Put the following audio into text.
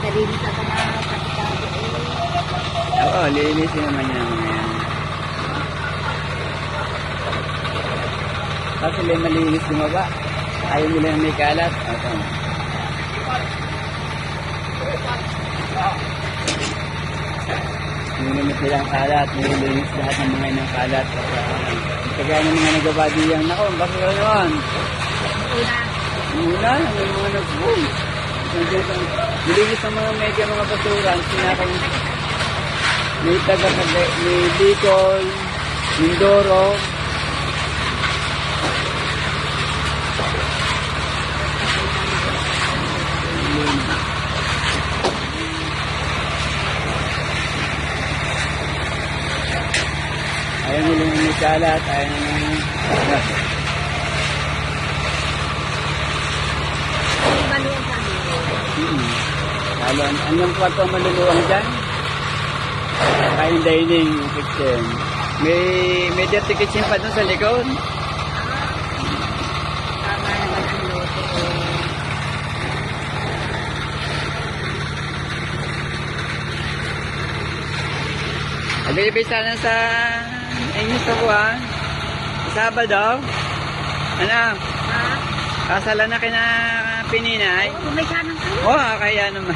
nalinis ako na katikado eh. Oo, linisin naman niya mga yan. Kasi may malinis lumaba. Ayaw nila na may kalat. Ito. Nilinis nilang kalat. Nilinis lahat ng mga inang kalat. Kagaya ng mga nagawa diyang nako. Bakit ka naman? Muna, may mga nag-boom. Nilinis ang mga mega mga basuran. Sinakang may taga-kagay, may Bicol, Mindoro. Ayaw nila may kalat, ayaw nila Maluwang sabi. Lalo, anong kwarto ang maluluwang dyan? Fine dining kitchen. May dirty kitchen pa dun sa likod. Tama naman ang loto. Abay-abay sana sa inyo sa buwan. Sabado. Ano? Ha? Kasala na kina Pininay. Oo, may sanang kayo. Oo, kaya naman.